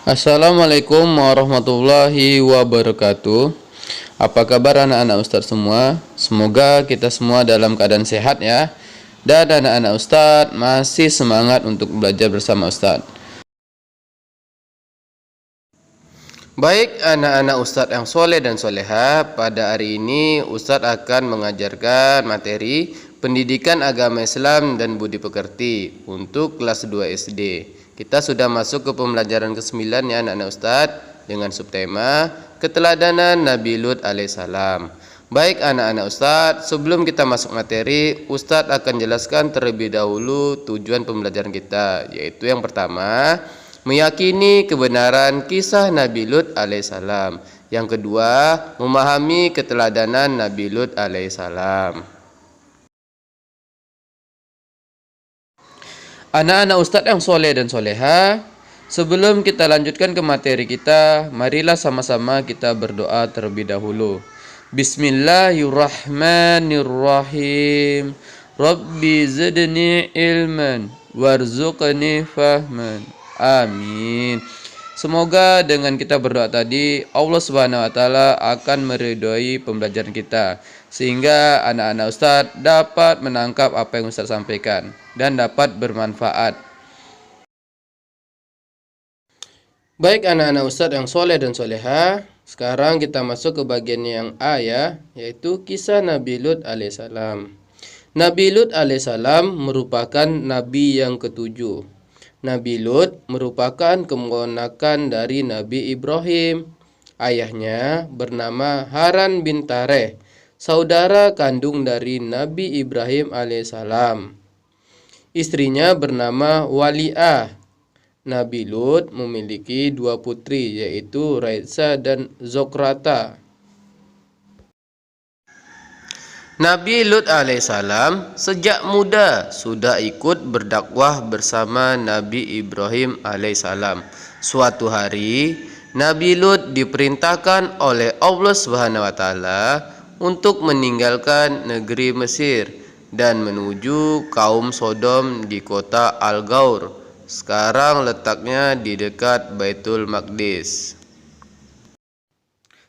Assalamualaikum warahmatullahi wabarakatuh. Apa kabar anak-anak Ustadz semua? Semoga kita semua dalam keadaan sehat ya. Dan anak-anak Ustadz masih semangat untuk belajar bersama Ustadz. Baik anak-anak Ustadz yang soleh dan soleha, pada hari ini Ustadz akan mengajarkan materi pendidikan agama Islam dan budi pekerti untuk kelas 2 SD. Kita sudah masuk ke pembelajaran ke-9 ya anak-anak Ustadz, dengan subtema keteladanan Nabi Lut alaihissalam. Baik anak-anak Ustadz, sebelum kita masuk materi, Ustadz akan jelaskan terlebih dahulu tujuan pembelajaran kita, yaitu yang pertama, meyakini kebenaran kisah Nabi Lut alaihissalam. Yang kedua, memahami keteladanan Nabi Lut alaihissalam. Anak-anak Ustadz yang soleh dan soleha, sebelum kita lanjutkan ke materi kita, marilah sama-sama kita berdoa terlebih dahulu. Bismillahirrahmanirrahim. Rabbi zidni ilman warzuqni fahman. Amin. Semoga dengan kita berdoa tadi, Allah Subhanahu wa taala akan meridhoi pembelajaran kita, sehingga anak-anak Ustadz dapat menangkap apa yang Ustadz sampaikan dan dapat bermanfaat. Baik anak-anak Ustadz yang soleh dan soleha, sekarang kita masuk ke bagian yang A ya, yaitu kisah Nabi Lut alaihissalam. Nabi Lut alaihissalam merupakan nabi yang ketujuh. Nabi Lut merupakan keponakan dari Nabi Ibrahim. Ayahnya bernama Haran bin Tareh, saudara kandung dari Nabi Ibrahim alaihissalam. Istrinya bernama Wali'ah. Nabi Lut memiliki dua putri, yaitu Raisa dan Zokrata. Nabi Lut alaihissalam sejak muda sudah ikut berdakwah bersama Nabi Ibrahim alaihissalam. Suatu hari, Nabi Lut diperintahkan oleh Allah Subhanahu wa taala untuk meninggalkan negeri Mesir dan menuju kaum Sodom di kota Al-Gaur. Sekarang letaknya di dekat Baitul Maqdis.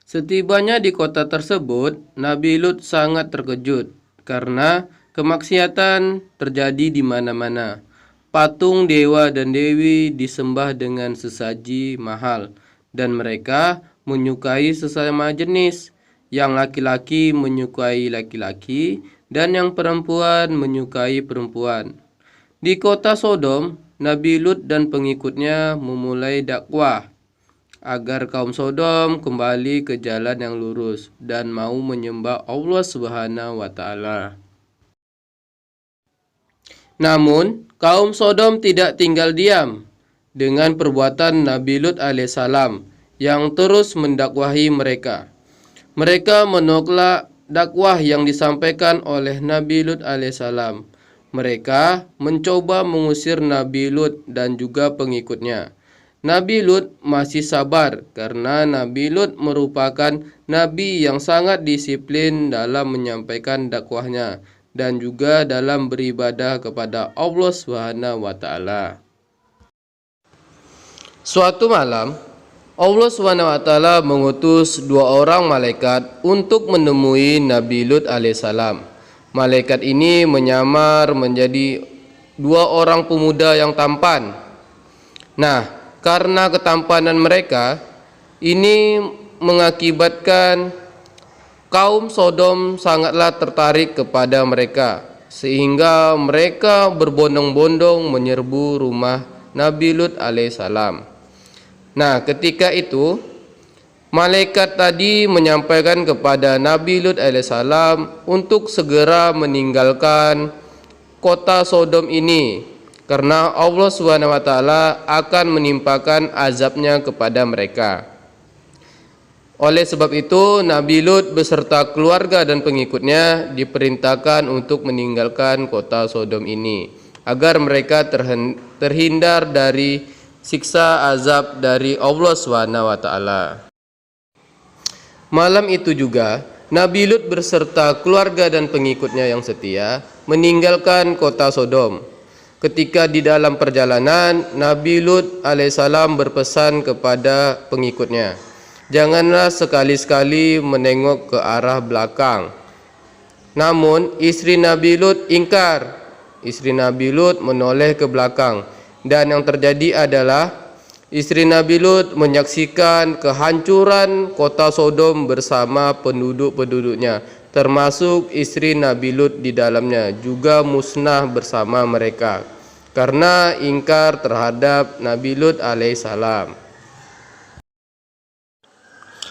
Setibanya di kota tersebut, Nabi Lut sangat terkejut karena kemaksiatan terjadi di mana-mana. Patung dewa dan dewi disembah dengan sesaji mahal, dan mereka menyukai sesama jenis. Yang laki-laki menyukai laki-laki, dan yang perempuan menyukai perempuan. Di kota Sodom, Nabi Lut dan pengikutnya memulai dakwah agar kaum Sodom kembali ke jalan yang lurus dan mau menyembah Allah Subhanahu wa taala. Namun, kaum Sodom tidak tinggal diam dengan perbuatan Nabi Lut alaihissalam yang terus mendakwahi mereka. Mereka menolak dakwah yang disampaikan oleh Nabi Lut alaihissalam. Mereka mencoba mengusir Nabi Lut dan juga pengikutnya. Nabi Lut masih sabar karena Nabi Lut merupakan nabi yang sangat disiplin dalam menyampaikan dakwahnya dan juga dalam beribadah kepada Allah Subhanahu wa taala. Suatu malam, Allah Subhanahu wa taala mengutus dua orang malaikat untuk menemui Nabi Lut alaihissalam. Malaikat ini menyamar menjadi dua orang pemuda yang tampan. Nah, karena ketampanan mereka, ini mengakibatkan kaum Sodom sangatlah tertarik kepada mereka, sehingga mereka berbondong-bondong menyerbu rumah Nabi Lut alaihissalam. Nah, ketika itu malaikat tadi menyampaikan kepada Nabi Lut alaihissalam untuk segera meninggalkan kota Sodom ini, karena Allah Subhanahu wa taala akan menimpakan azabnya kepada mereka. Oleh sebab itu, Nabi Lut beserta keluarga dan pengikutnya diperintahkan untuk meninggalkan kota Sodom ini, agar mereka terhindar dari siksa azab dari Allah Subhanahu wa taala. Malam itu juga, Nabi Lut beserta keluarga dan pengikutnya yang setia meninggalkan kota Sodom. Ketika di dalam perjalanan, Nabi Lut alaihissalam berpesan kepada pengikutnya, janganlah sekali-sekali menengok ke arah belakang. Namun istri Nabi Lut ingkar. Istri Nabi Lut menoleh ke belakang, dan yang terjadi adalah istri Nabi Lut menyaksikan kehancuran kota Sodom bersama penduduk-penduduknya, termasuk istri Nabi Lut di dalamnya juga musnah bersama mereka karena ingkar terhadap Nabi Lut alaihissalam.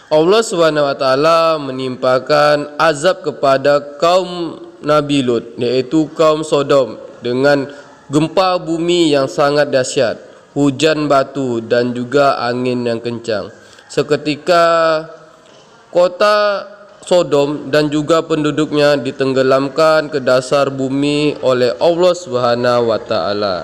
Allah Subhanahu wa taala menimpakan azab kepada kaum Nabi Lut, yaitu kaum Sodom, dengan gempa bumi yang sangat dahsyat, hujan batu dan juga angin yang kencang. Seketika kota Sodom dan juga penduduknya ditenggelamkan ke dasar bumi oleh Allah Subhanahu wa taala.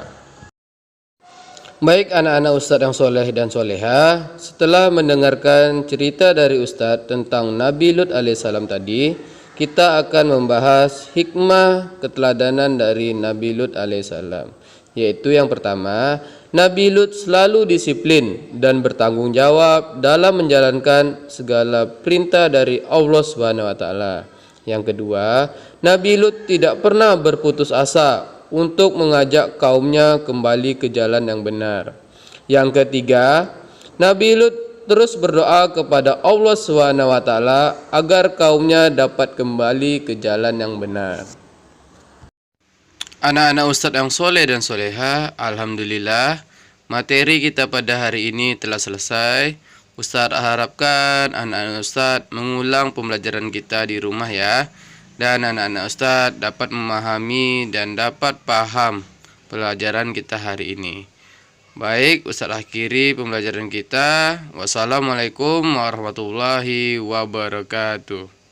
Baik anak-anak Ustadz yang soleh dan soleha, setelah mendengarkan cerita dari Ustadz tentang Nabi Lut alaihissalam tadi, kita akan membahas hikmah keteladanan dari Nabi Lut alaihissalam. Yaitu yang pertama, Nabi Lut selalu disiplin dan bertanggung jawab dalam menjalankan segala perintah dari Allah Subhanahu wa taala. Yang kedua, Nabi Lut tidak pernah berputus asa untuk mengajak kaumnya kembali ke jalan yang benar. Yang ketiga, Nabi Lut terus berdoa kepada Allah Subhanahu wa taala agar kaumnya dapat kembali ke jalan yang benar. Anak-anak Ustadz yang soleh dan soleha, alhamdulillah materi kita pada hari ini telah selesai. Ustadz harapkan anak-anak Ustadz mengulang pembelajaran kita di rumah ya, dan anak-anak Ustadz dapat memahami dan dapat paham pelajaran kita hari ini. Baik, Ustadz akhiri pembelajaran kita. Wassalamualaikum warahmatullahi wabarakatuh.